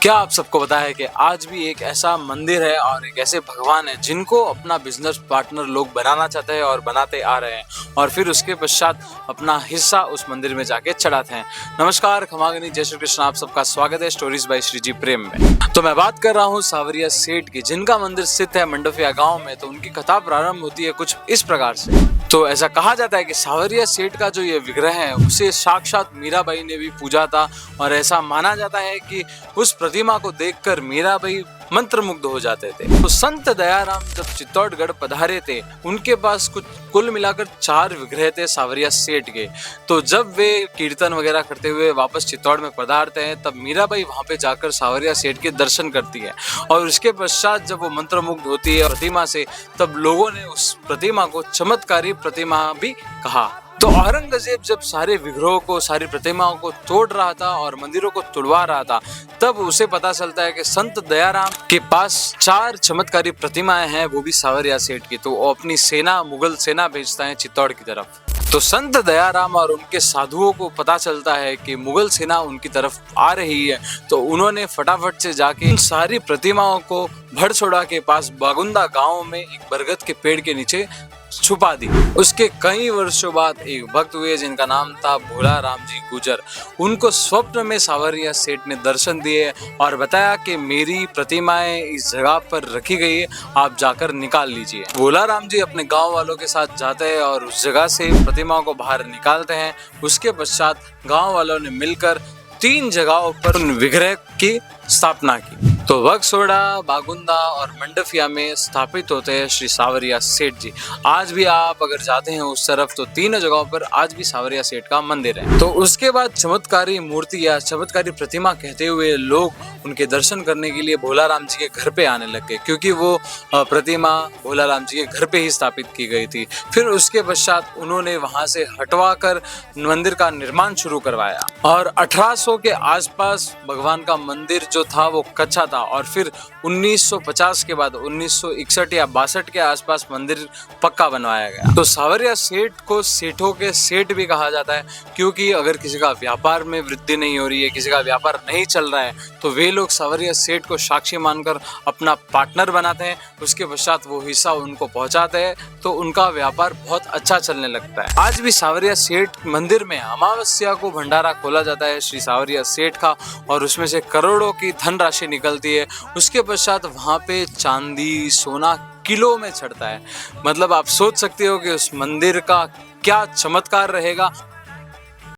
क्या आप सबको पता है कि आज भी एक ऐसा मंदिर है और एक ऐसे भगवान है जिनको अपना बिजनेस पार्टनर लोग बनाना चाहते हैं और बनाते आ रहे हैं और फिर उसके पश्चात अपना हिस्सा उस मंदिर में जाके चढ़ाते हैं। नमस्कार, खमागनी, जय श्री कृष्ण। आप सबका स्वागत है स्टोरीज बाय श्रीजी प्रेम में। तो मैं बात कर रहा हूँ सावरिया सेठ की, जिनका मंदिर स्थित है मंडफिया गाँव में। तो उनकी कथा प्रारंभ होती है कुछ इस प्रकार से। तो ऐसा कहा जाता है कि सावरिया सेठ का जो ये विग्रह है उसे साक्षात मीराबाई ने भी पूजा था और ऐसा माना जाता है कि उस प्रतिमा को देखकर मीराबाई मंत्रमुग्ध हो जाते थे। तो संत दयाराम जब चित्तौड़गढ़ पधारे थे, उनके पास कुल मिलाकर 4 विग्रह थे सावरिया सेठ के। तो जब वे कीर्तन वगैरह करते हुए वापस चित्तौड़ में पधारते हैं, तब मीराबाई वहां पे जाकर सावरिया सेठ के दर्शन करती है और उसके पश्चात जब वो मंत्रमुग्ध होती है प्रतिमा से, तब लोगों ने उस प्रतिमा को चमत्कारी प्रतिमा भी कहा। तो औरंगजेब जब सारे विग्रहों को, सारी प्रतिमाओं को तोड़ रहा था और मंदिरों को तुड़वा रहा था, तब उसे पता चलता है कि संत दयाराम के पास 4 चमत्कारी प्रतिमाएं हैं, वो भी सावरिया सेठ की। तो वो अपनी सेना, मुगल सेना भेजता है चित्तौड़ की तरफ। तो संत दयाराम और उनके साधुओं को पता चलता है कि मुगल सेना उनकी तरफ आ रही है, तो उन्होंने फटाफट से जाके इन सारी प्रतिमाओं को भड़सोड़ा के पास बागुंदा गांव में एक बरगद के पेड़ के नीचे छुपा दी। उसके कई वर्षों बाद एक भक्त हुए जिनका नाम था भोला राम जी गुजर। उनको स्वप्न में सावरिया सेठ ने दर्शन दिए और बताया कि मेरी प्रतिमाएं इस जगह पर रखी गई है, आप जाकर निकाल लीजिए। भोला राम जी अपने गांव वालों के साथ जाते हैं और उस जगह से प्रतिमाओं को बाहर निकालते हैं। उसके पश्चात गांव वालों ने मिलकर 3 जगहों पर उन विग्रह की स्थापना की। तो बगसोड़ा, बागुंदा और मंडफिया में स्थापित होते हैं श्री सावरिया सेठ जी। आज भी आप अगर जाते हैं उस तरफ, तो 3 जगहों पर आज भी सावरिया सेठ का मंदिर है। तो उसके बाद चमत्कारी मूर्ति या चमत्कारी प्रतिमा कहते हुए लोग उनके दर्शन करने के लिए भोला राम जी के घर पे आने लग गए, क्योंकि वो प्रतिमा भोला राम जी के घर पे ही स्थापित की गई थी। फिर उसके पश्चात उन्होंने वहां से हटवा कर मंदिर का निर्माण शुरू करवाया और 1800 के आसपास भगवान का मंदिर जो था वो कच्चा था और फिर 1950 के बाद 1961 या 62 के आसपास मंदिर पक्का बनवाया गया। तो सावरिया सेठ को सेठों के सेठ भी कहा जाता है, क्योंकि अगर किसी का व्यापार में वृद्धि नहीं हो रही है, किसी का व्यापार नहीं चल रहा है, तो वे लोग सावरिया सेठ को साक्षी मानकर अपना पार्टनर बनाते हैं। उसके पश्चात वो हिस्सा उनको पहुंचाते हैं, तो उनका व्यापार बहुत अच्छा चलने लगता है। आज भी सावरिया सेठ मंदिर में अमावस्या को भंडारा खोला जाता है श्री सावरिया सेठ का, और उसमें से करोड़ों की धनराशि निकलती है। उसके पश्चात वहां पे चांदी, सोना किलो में चढ़ता है। मतलब आप सोच सकते हो कि उस मंदिर का क्या चमत्कार रहेगा।